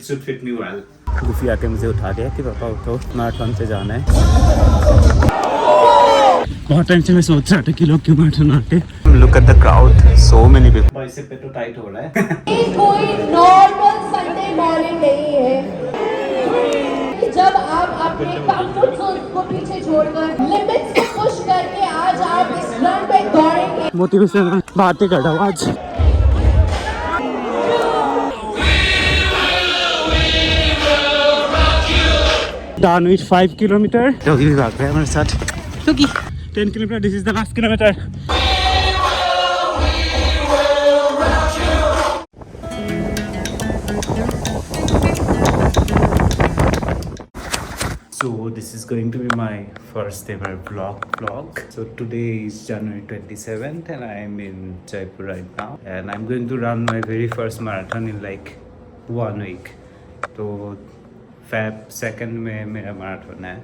should fit me well. Goofy आके मुझे उठा दिया कि पापा उठो, मैराथन से जाना है। बहुत टाइम से मैं सोच रहा था कि लोग क्यों मैराथन आते। Look at the crowd, so many people. Bicep पे तो टाइट हो रहा है। ये कोई नॉर्मल संडे मॉर्निंग नहीं है। जब आप अपने कंफर्ट जोन को पीछे छोड़कर लिमिट्स को पुश करके आज आप इस रन पे दौड़ेंगे। मोटिवेशन बातें कर रहा हूँ आज। Done with 5 kilometer. डॉगी भी भाग रहा है हमारे साथ। Doggy 10 kilometer. This is the last kilometer. So this is going to be my first ever vlog. So today is January 27th and I am in Jaipur right now and I'm going to run my very first marathon in like 1 week. So Feb 2nd में मेरा marathon है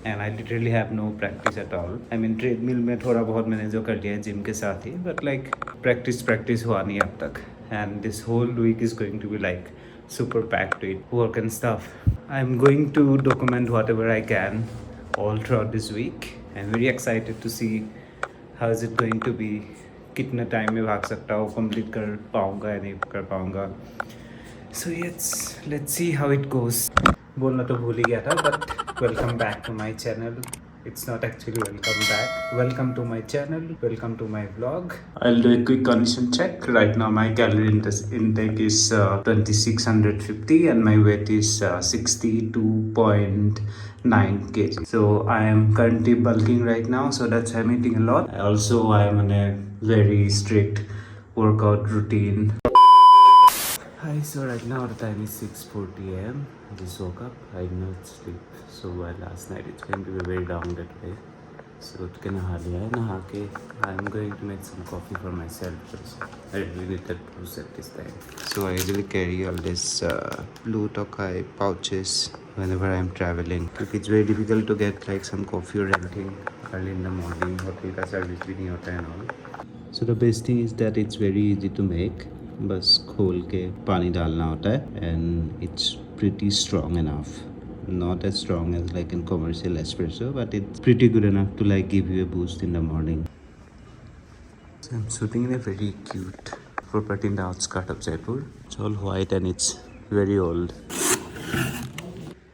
and I literally have no practice at all. I mean treadmill में थोड़ा बहुत मैंने जो कर लिया है जिम के साथ ही, but like practice हुआ नहीं अब तक and this whole week is going to be like super packed with work and stuff. I'm going to document whatever I can all throughout this week. I'm very excited to see how is it going to be. कितने time में भाग सकता हूँ, complete कर पाऊँगा या नहीं कर पाऊँगा. So let's see how it goes. बोलना तो भूल ही गया था, but welcome back to my channel. It's not actually welcome back. Welcome to my channel. Welcome to my vlog. I'll do a quick condition check. Right now my calorie intake is 2650 and my weight is 62.9 kg. So I am currently bulking right now, so that's why I'm eating a lot. Also I am on a very strict workout routine. Hi, so right now the time is 6:40 am. I just woke up. I did not sleep so well last night. It's going to be very long that way. So उठ के नहा लिया है, नहा के I'm going to make some coffee for myself because I really need that boost at this time. So I usually carry all this blue Tokai pouches whenever I'm traveling. Because it's very difficult to get like some coffee or anything early in the morning. Hotel का service भी नहीं होता है and all. So the best thing is that it's very easy to make. बस खोल के पानी डालना होता है and it's pretty strong enough. Not as strong as like in commercial espresso, but it's pretty good enough to like give you a boost in the morning. So I'm sitting in a very cute property in the outskirts of Jaipur. It's all white and it's very old.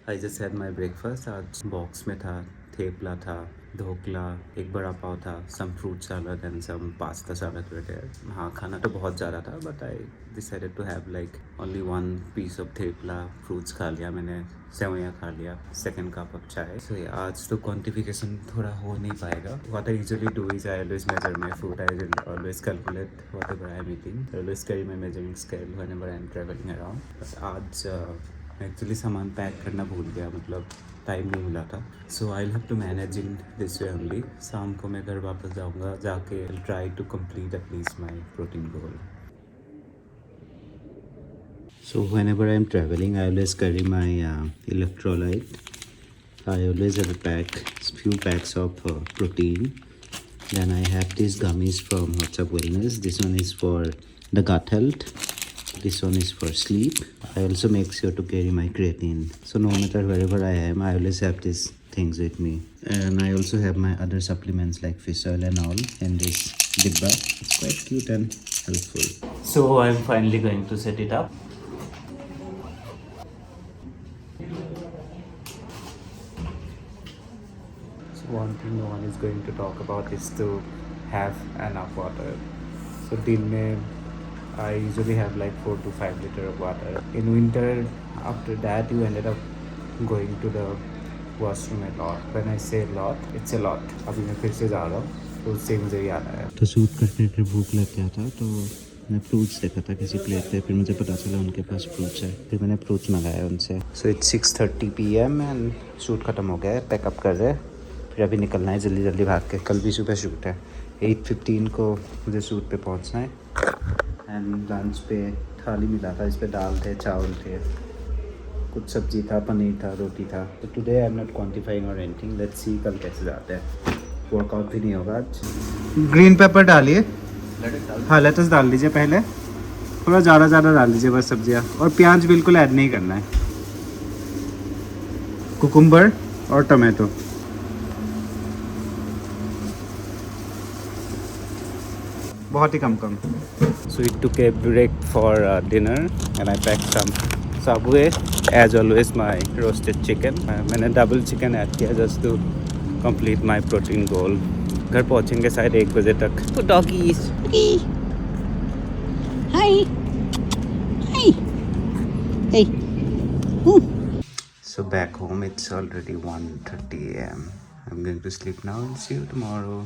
I just had my breakfast. आज box में था, थेपला था, ढोकला, एक बड़ा पाव था, some fruit salad and some pasta salad were there. हाँ, खाना तो बहुत ज़्यादा था, but I decided to have like only one piece of thepla, fruits खा लिया मैंने, सेवइयाँ खा लिया, second cup of चाय. So yeah, आज तो quantification थोड़ा हो नहीं पाएगा. What I usually do is I always measure my food. I will always calculate whatever I am eating. I always carry my measuring scale whenever I am traveling around. But आज actually सामान pack करना भूल गया, मतलब time नहीं मिला था. So I have to manage in this way only. शाम को मैं घर वापस जाऊंगा, जाके try to complete at least my protein goal. So whenever I am travelling I always carry my electrolyte. I always have a pack, few packs of protein. Then I have this gummies from WhatsApp wellness. This one is for the gut health. This one is for sleep. I also make sure to carry my creatine. So no matter wherever I am, I always have these things with me. And I also have my other supplements like fish oil and all in this dibba. It's quite cute and helpful. So I'm finally going to set it up. So one thing no one is going to talk about is to have enough water. So दिन में I usually have like 4 to 5 liters of water. In winter, after that, you ended up going to the washroom a lot. When I say a lot, it's a lot. अभी मैं फिर से जा रहा हूँ, तो उससे मुझे याद आया. तो शूट करते फिर भूख लग गया था, तो मैं फ्रूट्स देखा था किसी प्लेट पे. फिर मुझे पता चला उनके पास फ्रूट्स है, फिर मैंने फ्रूट्स मंगाया उनसे. So it's 6:30 PM and shoot ख़त्म हो गया है, पैकअप कर रहे हैं. फिर अभी निकलना है जल्दी भाग के. कल भी सुबह शूट है, 8:15 को मुझे शूट पे पहुँचना है. एंड लंच पे थाली मिला था, इस पे दाल थे, चावल थे, कुछ सब्जी था, पनीर था, रोटी था. तो today I am not quantifying और एनीथिंग. लेट्स सी कल कैसे जाते हैं. वर्कआउट भी नहीं होगा आज. ग्रीन पेपर डालिए. हाँ, लेटस डाल दीजिए पहले. थोड़ा ज़्यादा डाल दीजिए बस सब्जियाँ, और प्याज बिल्कुल ऐड नहीं करना है, कुकुम्बर और टमाटो। बहुत ही कम। So we took a break for dinner and I packed some Subway, as always my roasted chicken. मैंने डबल चिकन ऐड किया just to complete my protein goal. घर पहुँचेंगे शायद 1 बजे तक। तो doggies Hi. Hi. Hey. So back home it's already 1:30 a.m. I'm going to sleep now and see you tomorrow.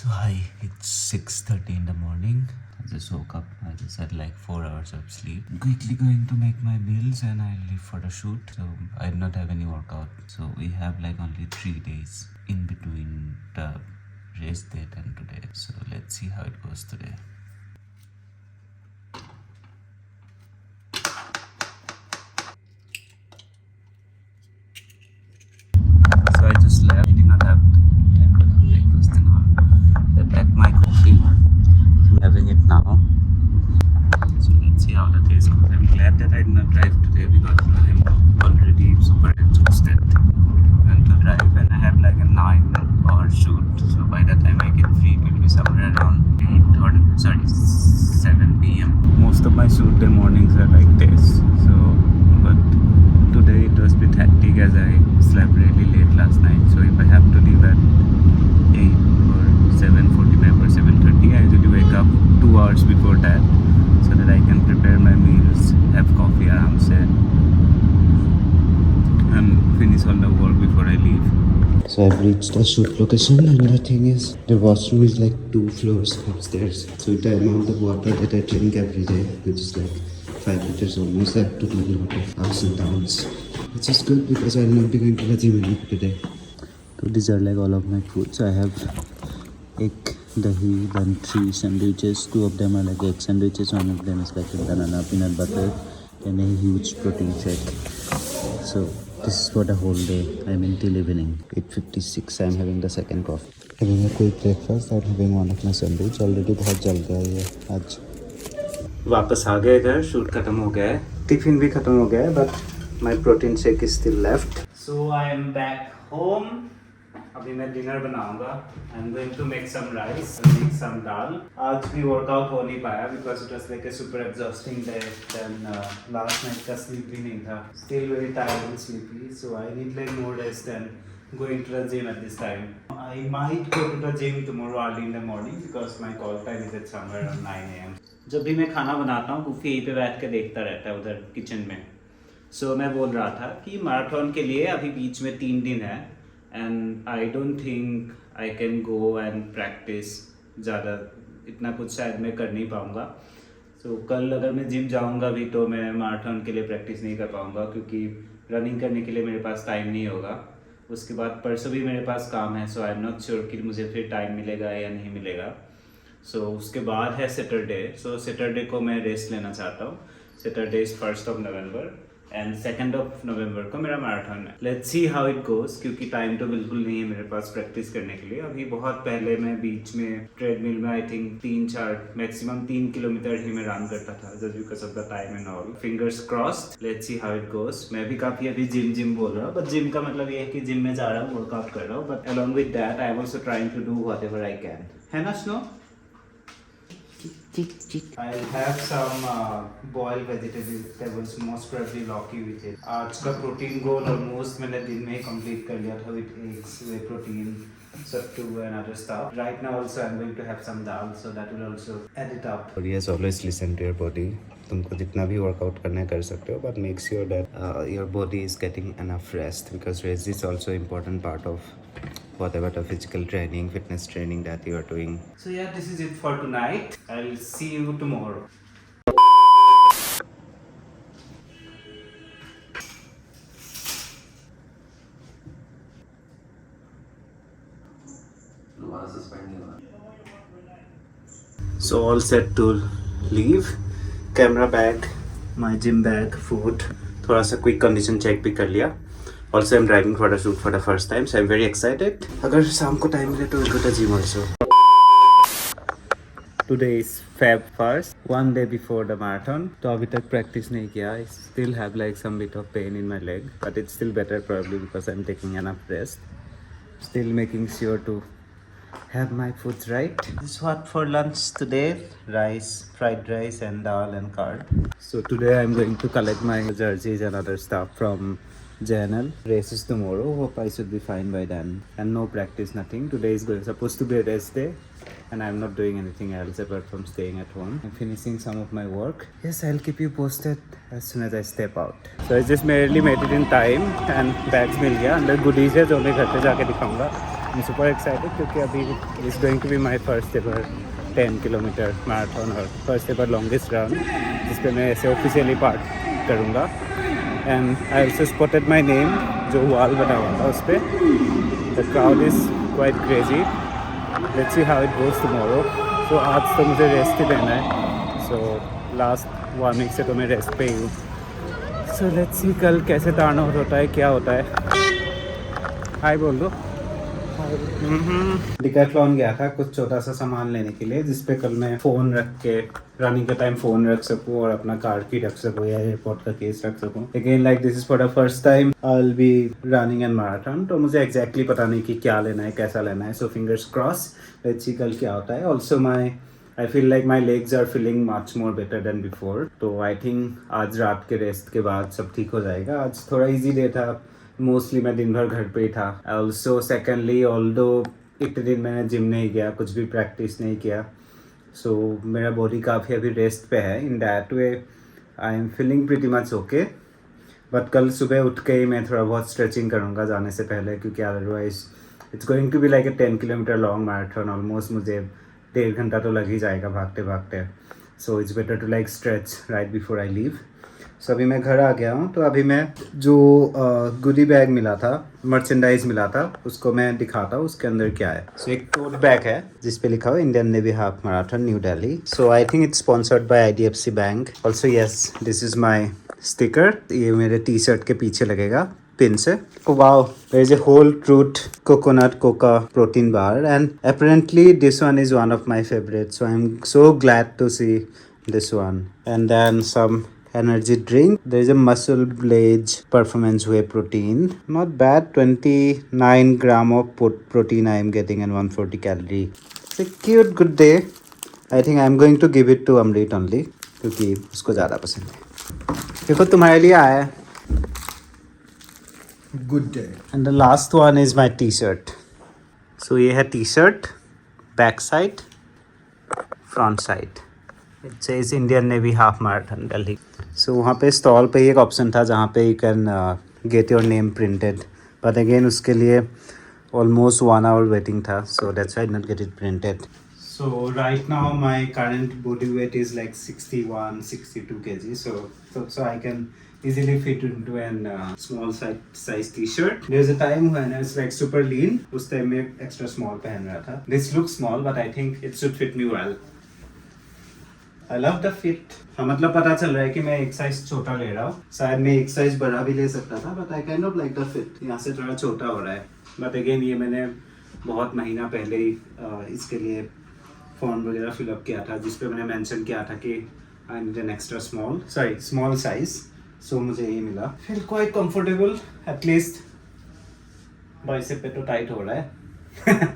So hi, it's 6:30 in the morning. I just woke up. I just had like 4 hours of sleep. I'm quickly going to make my meals and I'll leave for the shoot. So I did not have any workout. So we have like only 3 days in between the race date and today. So let's see how it goes today. So I just left. I did not have time to have breakfast and all. I packed my coffee. I'm having it now. So let's see how the day is going. I'm glad that I did not drive today because I'm already super exhausted. And to drive, and I have like a 9-hour shoot. So by the time I get free, it will be somewhere around 7 p.m. Most of my shoot day mornings are like this. So, but today it was a bit hectic as I slept really late last night. So if I have to leave at 8 or 7:45 or 7:30, I usually wake up 2 hours before that so that I can prepare my meals, have coffee aram se, and finish all the work before I leave. So I've reached the shoot location and the thing is, the washroom is like 2 floors upstairs. So with the amount of water that I drink every day, which is like 5 liters almost, I have to do a lot of ups and downs. Which is good because I will not be going to the gym anymore today. So these are like all of my foods. I have egg, dahi, then 3 sandwiches. 2 of them are like egg sandwiches. One of them is like a banana peanut butter and a huge protein shake. So this is for the whole day. I'm until evening. 8:56. I'm having the second coffee. Having a quick breakfast and having one of my sandwich. Already बहुत जल गया ये आज. वापस आ गए इधर. Shoot खत्म हो गया है. टिफिन भी खत्म हो गया है. But my protein shake is still left. So I am back home. अभी मैं डिनर बनाऊंगा. I'm going to make some rice and make some dal. आज भी वर्कआउट हो नहीं पाया because it was like a super exhausting day. Then last night का sleep भी नहीं था. Still very tired and sleepy. So I need like more rest than going to the gym at this time. I might go to the gym tomorrow early in the morning because my call time is at somewhere around 9 a.m. जब भी मैं खाना बनाता हूँ कुफी यहीं पे बैठ के देखता रहता है उधर किचन में. So मैं बोल रहा था कि मैराथन के लिए अभी बीच में 3 दिन है. And I don't think I can go and practice ज़्यादा, इतना कुछ शायद मैं कर नहीं पाऊँगा. So कल अगर मैं जिम जाऊँगा भी तो मैं मैराथन के लिए प्रैक्टिस नहीं कर पाऊँगा क्योंकि रनिंग करने के लिए मेरे पास टाइम नहीं होगा. उसके बाद परसों भी मेरे पास काम है. सो आई एम नॉट श्योर कि मुझे फिर टाइम मिलेगा या नहीं मिलेगा. सो उसके बाद है सैटरडे. सो सैटरडे को मैं रेस्ट लेना चाहता हूँ. Saturday is 1st of November and 2nd of November को मेरा मैराथन है. Let's see how it goes क्योंकि टाइम तो बिल्कुल नहीं है मेरे पास प्रैक्टिस करने के लिए. अभी बहुत पहले मैं बीच में ट्रेडमिल में आई थिंक 3-4 मैक्सिमम 3 किलोमीटर ही मैं रन करता था just because of the time and all. Fingers crossed. Let's see how it goes. मैं भी काफी अभी जिम बोल रहा हूँ बट जिम का मतलब ये है कि जिम में जा रहा हूँ वर्कआउट कर रहा हूँ. But along with that I am also trying to do whatever I can. है ना snow? I'll have some boiled vegetables, most probably lauki with it. आज का प्रोटीन गोल ऑलमोस्ट मैंने दिन में ही कंप्लीट कर लिया था with eggs, whey protein, sattu and other stuff. Right now also I'm going to have some dal, so that will also add it up. Body has always listened to your body. तुमको जितना भी workout करना है कर सकते हो, but make sure that your body is getting enough rest because rest is also important part of whatever the physical training, fitness training that you are doing. So yeah, this is it for tonight. I'll see you tomorrow. So all set to leave. Camera bag, my gym bag, food. थोड़ा सा quick condition check भी कर लिया. Also, I'm driving for the shoot for the first time, so I'm very excited. अगर शाम को time मिले तो we'll go to gym also. Today is Feb 1st, one day before the marathon. तो अभी तक practice नहीं किया. I still have like some bit of pain in my leg, but it's still better probably because I'm taking enough rest. Still making sure to have my foods right. This is what for lunch today: rice, fried rice, and dal and curd. So today I'm going to collect my jerseys and other stuff from JNL. Race is tomorrow. Hope I should be fine by then. And no practice, nothing. Today is supposed to be a rest day, and I'm not doing anything else apart from staying at home. I'm finishing some of my work. Yes, I'll keep you posted as soon as I step out. So I just merely made it in time and bags मिल गया. अंदर goodies है जो मैं घर पे जाके दिखाऊंगा. I'm super excited क्योंकि अभी it's going to be my first ever 10 kilometer marathon और first ever longest run जिस पे मैं ऐसे officially part करूँगा. And I also spotted my name जो wall बना हुआ था उस पे. The crowd is quite crazy. Let's see how it goes tomorrow. So आज तो मुझे रेस्ट ही लेना है. So last 1 week से तो मैं रेस्ट पे ही हूँ. So let's see कल कैसे टर्न आउट होता है, क्या होता है. हाय बोल दो. डिकैथलॉन गया था कुछ छोटा सा सामान लेने के लिए जिसपे कल मैं फ़ोन रख के रनिंग के टाइम फ़ोन रख सकूँ और अपना कार की रख सकूँ या एयरपोर्ट का केस रख सकूँ. Again like this is for the first time I will be running and marathon. तो मुझे एग्जैक्टली पता नहीं कि क्या लेना है, कैसा लेना है. So fingers cross, let's see कल क्या होता है. Also I feel like my legs are feeling much more better than before. तो आई थिंक आज रात के रेस्ट के बाद सब ठीक हो जाएगा. आज थोड़ा ईजी डे था. मोस्टली मैं दिन भर घर पे ही था. ऑल्सो सेकेंडली ऑल्दो इतने दिन मैंने जिम नहीं गया, कुछ भी प्रैक्टिस नहीं किया. सो मेरा बॉडी काफ़ी अभी रेस्ट पे है. In that way I am feeling pretty much okay. But कल सुबह उठ के ही मैं थोड़ा बहुत स्ट्रेचिंग करूँगा जाने से पहले क्योंकि otherwise it's going to be like a 10 kilometre long marathon. Almost मुझे 1.5 घंटा तो लग ही जाएगा भागते भागते. So it's better to like stretch right before I leave. So अभी मैं घर आ गया हूँ. तो अभी मैं जो गुडी बैग मिला था, मर्चेंडाइज मिला था, उसको मैं दिखाता हूँ उसके अंदर क्या है. सो एक टोट बैग है जिस पे लिखा हुआ Indian navy half marathon new Delhi. So I think it's sponsored by IDFC bank. Also yes, this is my sticker. ये मेरे टी शर्ट के पीछे लगेगा पिन से. Wow, there is a whole truth coconut cocoa protein bar and apparently this one is one of my favorites. So I'm so glad to see this one. And then some energy drink. There is a Muscle Blades Performance Whey protein. Not bad. 29 gram of protein I am getting and 140 calorie. It's a cute good day. I think I am going to give it to Amrit only क्योंकि उसको ज़्यादा पसंद है. देखो तुम्हारे लिए आया है. Good day. And the last one is my t-shirt. So ये है t-shirt, back side, front side. It says Indian Navy Half Marathon Delhi. So वहाँ पे स्टॉल पे एक ऑप्शन था जहाँ पे you can get your name printed. But again उसके लिए ऑलमोस्ट 1 hour वेटिंग था. So that's why not get it printed. So right now my current body weight is like 61-62 kg. So I can easily fit into an small size t-shirt. There's a time when I was like super lean. उस time में extra small पहन रहा था. This looks small but I think it should fit me well. I love the fit. हाँ, मतलब पता चल रहा है कि मैं एक साइज छोटा ले रहा हूँ. शायद मैं एक साइज बड़ा भी ले सकता था but I kind of like the fit. यहाँ से थोड़ा छोटा हो रहा है. बट अगेन ये मैंने बहुत महीना पहले ही इसके लिए फॉर्म वगैरह फिलअप किया था जिस पे मैंने मेंशन किया था कि I need an extra small size. So मुझे ये मिला. Feel quite comfortable. At least bicep पे तो टाइट हो रहा है.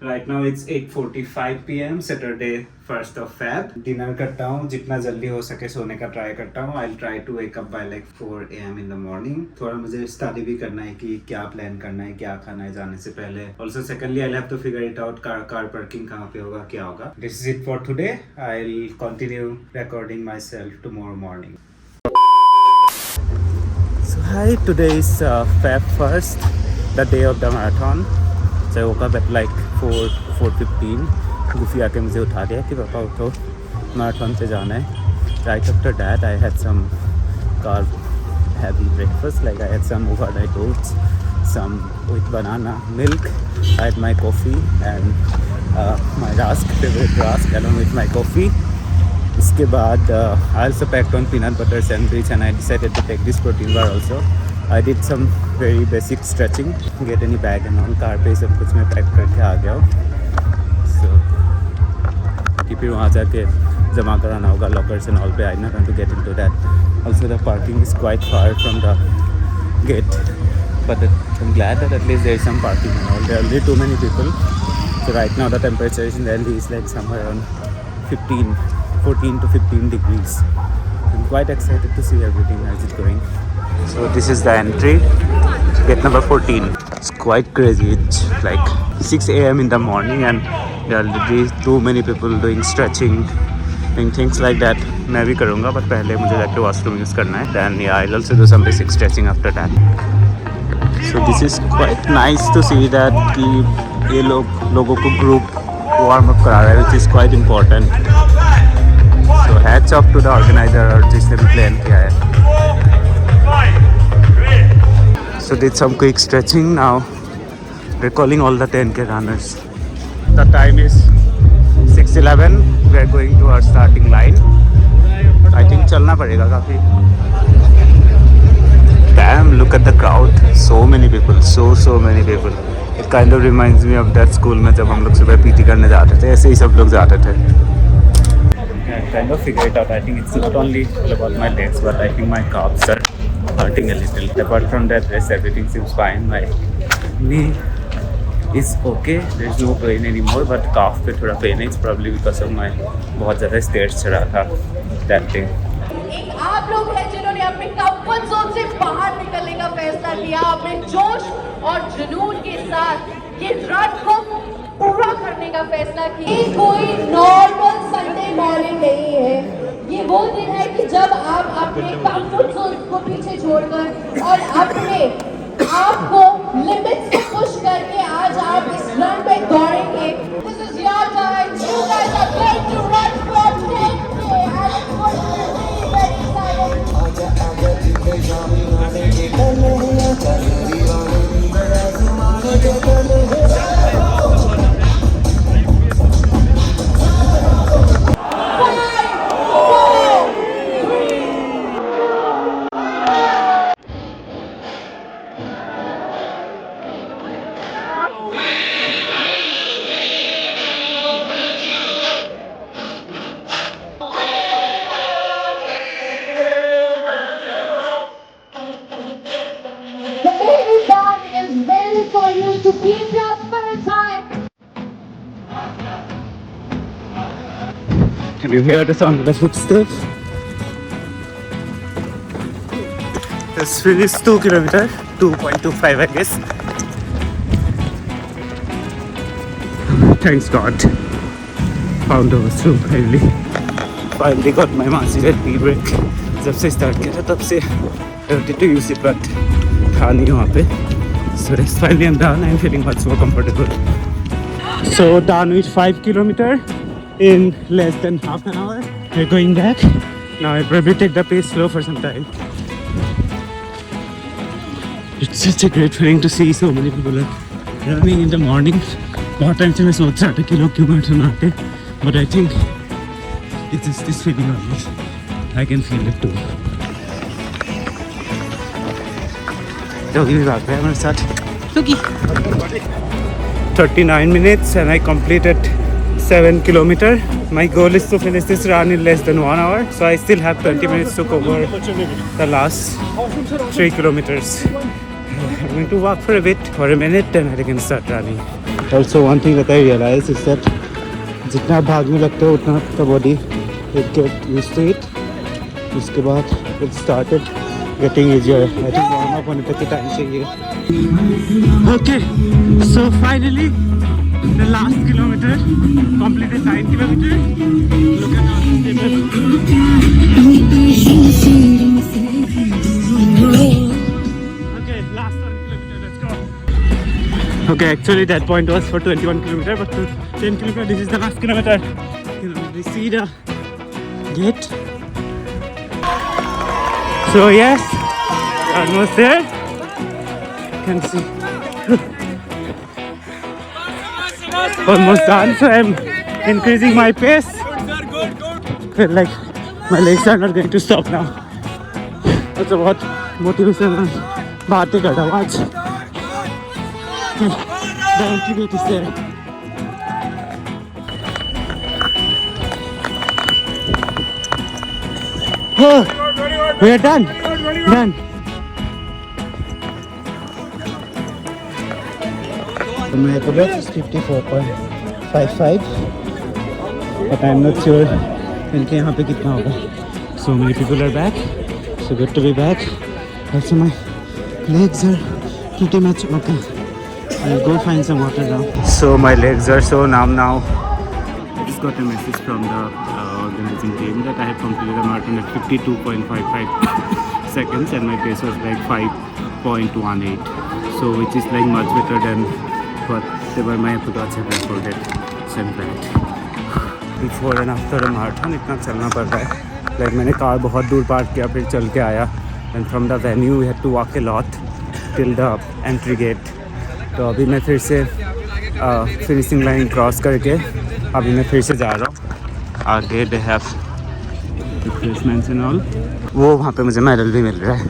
Right now it's 8:45 PM Saturday 1st of Feb. Dinner करता हूँ, जितना जल्दी हो सके सोने का ट्राई करता हूँ. I'll try to wake up by like 4 AM in the morning. थोड़ा मुझे स्टडी भी करना है कि क्या प्लान करना है, क्या खाना है जाने से पहले. Also secondly I'll have to figure it out car parking कहाँ पे होगा, क्या होगा. This is it for today. I'll continue recording myself tomorrow morning. So hi, today is Feb 1st, the day of the marathon. So I woke up at like 4:15. Goofy आके मुझे उठा दिया कि पापा उठो, मैराथन से जाना है. Right after that I had some carb heavy breakfast. Like I had some overnight oats, some with banana milk. I had my coffee and my favorite rusk along with my coffee. इसके बाद I also packed on peanut butter sandwich and I decided to take this protein bar also. I did some very basic stretching, get any bag and all. Car पे सब कुछ मैं pack करके आ गया हूँ. So बाकी फिर वहाँ जाके जमा कराना होगा लॉकर्स एंड ऑल पे. I not want to get into that. Also the parking is quite far from the gate, but I'm glad that at least there is some parking and all. There are really too many people. So right now the temperature in Delhi is like somewhere around 14 to 15 degrees. I'm quite excited to see everything as it's going. So this is the entry, gate number 14. It's quite crazy. It's like 6 a.m. in the morning and there are literally too many people doing stretching, doing things like that. मैं भी करूँगा, but पहले मुझे जाके washroom use करना है. Then yeah, I'll also do some basic stretching after that. So this is quite nice to see that कि ये लोगों को group warm up करा रहा है, which is quite important. So hats off to the organizer और जिसने भी plan किया है. So did some quick stretching. Now we're calling all the 10K runners. The time is 6:11. We are going to our starting line. I think चलना पड़ेगा काफ़ी. Damn, look at the crowd. So many people, so many people. It kind of reminds me of that school में जब हम लोग सुबह PT करने जाते थे, ऐसे ही सब लोग जाते थे. I kind of figured it out. I think it's not only about my legs, but I think my calves are hurting a little. Apart from that, rest everything seems fine. My knee is okay. There's no pain anymore, but calf पे थोड़ा pain है. It's probably because of my बहुत ज़्यादा stairs चढ़ा था that day. एक आप लोग हैं जिन्होंने अपने कंफर्ट जोन से बाहर निकलने का फैसला किया, अपने जोश और जुनून के साथ ये रन को पूरा करने का फैसला किया. ये कोई नॉर्मल संडे मॉर्निंग नहीं है. ये वो दिन है कि जब आप अपने कंफर्ट जोन को पीछे छोड़कर और अपने आप को लिमिट्स को पुश करके आज आप इस रन पे दौड़ेंगे. This is your time. You guys are going to run for 10K and it's going to be very exciting. The baby dog is waiting for you to keep your spirits high. Can you hear the sound of the footsteps? This is 2 kilometers, 2.25 I guess. Thanks God. Found the washroom finally. Finally got my Mercedes e-brake. जब से start किया था तब से I wanted to use it but था नहीं वहाँ पे. So that's finally I'm done. I'm feeling much more comfortable. So done with 5 kilometers in less than half an hour. We're going back. Now I'll probably take the pace slow for some time. It's such a great feeling to see so many people running in the morning. बहुत time से मैं सोच रहा था कि लोग क्यों marathon आते, but I think it's just this feeling of it. I can feel it too. Doggy भी भाग रहा है हमारे साथ. Doggy. 39 minutes and I completed 7 kilometers. My goal is to finish this run in less than 1 hour. So I still have 20 minutes to cover the last 3 kilometers. I'm going to walk for a bit, for a minute, then I can start running. Also one thing that I realized is that जितना भागने लगते हो उतना the body it get used to it. उसके बाद it started getting easier. I think warm up होने तक की time चाहिए. Okay, so finally the last kilometer completed 9 kilometers. Look at how okay, last 1 kilometer, let's go. Okay, actually that point was for 21 kilometers, but to 10 kilometers, this is the last kilometer. You know, we see the gate. So yes, almost there. You can see. Almost done, so I'm increasing my pace. Feel like my legs are not going to stop now. That's a बहुत motivation बातें कर रहा हूँ आज. The entry gate is there. We are done. Done. My Apollo is 54.55, but I'm not sure इनके यहाँ पे कितना होगा. So many people are back. So good to be back. Also my legs are pretty much okay. I'll go find some water now. So my legs are so numb now. I just got a message from the organizing team that I have completed the marathon at 52.55 seconds and my pace was like 5.18. So which is like much better than whatever my Apollo have recorded. So I'm glad. Before and after the marathon इतना चलना पड़ रहा है. Like मैंने car बहुत दूर park किया फिर चल के आया. And from the venue we had to walk a lot till the entry gate. तो अभी मैं फिर से फिनिशिंग लाइन क्रॉस करके अभी मैं फिर से जा रहा हूँ. आगे they have refreshments and all. वो वहाँ पे मुझे मेडल भी मिल रहा है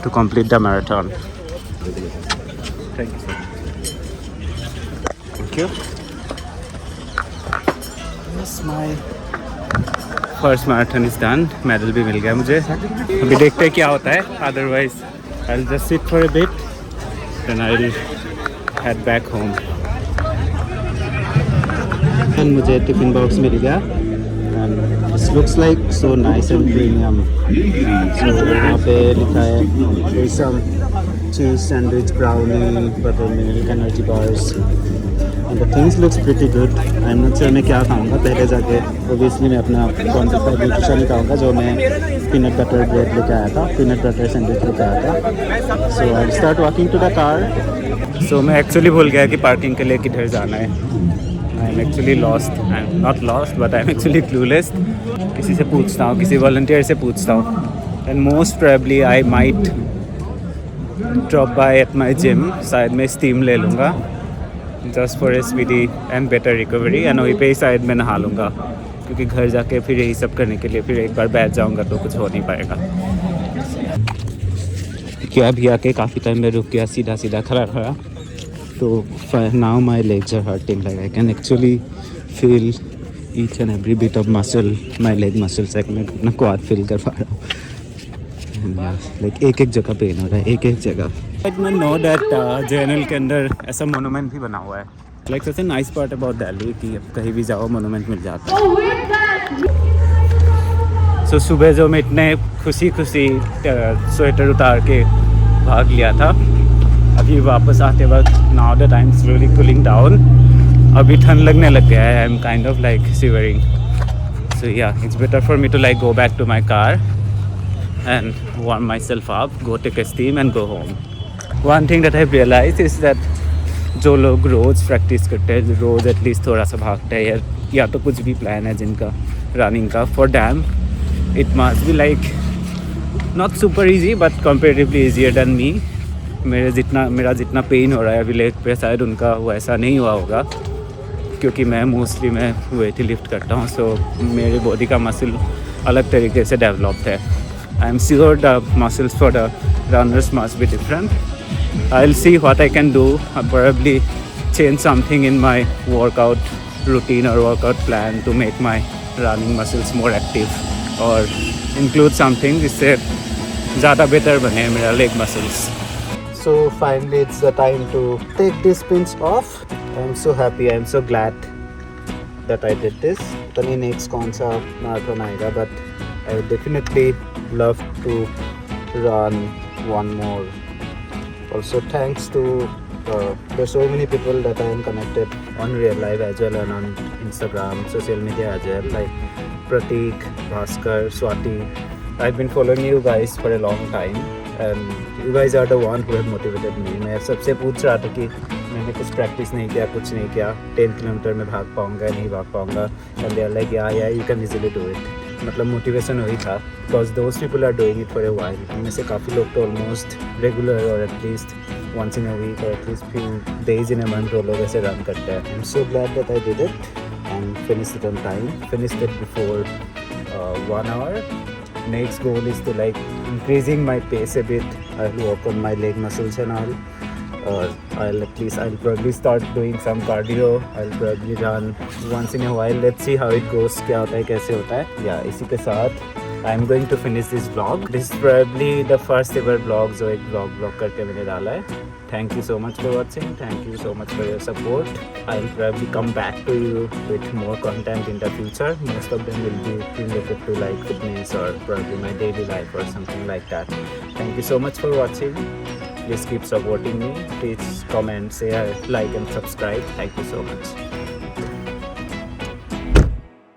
to complete the marathon. Thank you. Yes my first marathon is done. Medal भी मिल गया मुझे. अभी देखते हैं क्या होता है. Otherwise I will just sit for a bit then I will head back home. And मुझे टिफिन बॉक्स मिल गया. And this looks like so nice and premium. So यहाँ पे लिखा है there's some cheese sandwich, brownie, buttermilk, energy bars. And the things looks pretty good. I'm not sure मैं क्या खाऊंगा. पहले जाके obviously मैं अपना quantified nutrition खाऊंगा जो मैं peanut butter bread लेके आया था. Peanut butter sandwich लेके आया था. So I'll start walking to the car. So मैं एक्चुअली भूल गया कि पार्किंग के लिए किधर जाना है. I am actually lost. I am not lost but I am actually clueless. किसी से पूछता हूँ, किसी वॉलंटियर से पूछता हूँ. And most probably I might drop by at my gym. शायद मैं स्टीम ले लूँगा just for a speedy and better recovery. And वहीं पे ही शायद मैं नहा लूँगा क्योंकि घर जाके फिर यही सब करने के लिए फिर एक बार बैठ जाऊँगा तो कुछ हो नहीं पाएगा. क्या अभी आके काफ़ी टाइम में रुक गया सीधा सीधा खड़ा रहा. तो now my legs are hurting. Like I can actually feel each and every bit of muscle, my leg muscles. like मैं अपना quad feel कर पा रहा हूँ. Like एक जगह पेन हो रहा है, एक जगह. I didn't know that JNL के अंदर ऐसा मोनूमेंट भी बना हुआ है. Like such a nice part about Delhi कि कहीं भी जाओ मोनूमेंट मिल जाता है. So सुबह जो मैं इतने खुशी स्वेटर उतार के भाग लिया था, अभी वापस आते वक्त now the time slowly cooling down. अभी ठंड लगने लग गया है. I am kind of like shivering. So yeah it's better for me to like go back to my car and warm myself up, go take a steam and go home. One thing that I realise is that जो लोग रोज़ practice करते हैं, रोज़ at least थोड़ा सा भागते हैं या तो कुछ भी प्लान है जिनका रनिंग का, for damn it must be like not super easy but comparatively easier than me. मेरा जितना पेन हो रहा है अभी लेग पे शायद उनका वैसा नहीं हुआ होगा क्योंकि मैं मोस्टली वेट ही लिफ्ट करता हूँ. सो मेरे बॉडी का मसल अलग तरीके से डेवलप्ड है. I am sure the muscles for the runners must be different. I will see what I can do. Probably change something in my workout routine और workout plan to make my running muscles more active और include something जिससे ज़्यादा better बने मेरा leg muscles. So finally it's the time to take this pinch off. I'm so happy. I'm so glad that I did this. पता नहीं next कौन सा marathon आएगा but I would definitely love to run one more. Also thanks to there's so many people that I am connected on real life as well and on Instagram, social media as well, like Pratik, Bhaskar, Swati. I've been following you guys for a long time. And you guys are the one who have motivated me. मैं सबसे पूछ रहा था कि मैंने कुछ practice नहीं किया, कुछ नहीं किया, 10 किलोमीटर में भाग पाऊँगा नहीं भाग पाऊँगा. And they are like yeah you can easily do it. मतलब मोटिवेशन वही था because those people are doing it for a while. इनमें से काफ़ी लोग तो ऑलमोस्ट रेगुलर और at least once in a week or at least few days in a month वो लोग ऐसे रन करते हैं. I'm so glad that I did it and finished it on time. Finished it before 1 hour. Next goal is to like increasing my pace a bit. I'll work on my leg muscles and all. I'll probably start doing some cardio. I'll probably run once in a while. Let's see how it goes. क्या होता है कैसे होता है. या इसी के साथ I am going to finish this blog. This is probably the first ever blog जो एक ब्लॉग करके मैंने डाला है. Thank you so much for watching. Thank you so much for your support. I'll probably come back to you with more content in the future. Most of them will be related to like fitness or probably my daily life or something like that. Thank you so much for watching. Please keep supporting me. Please comment, share, like and subscribe. Thank you so much.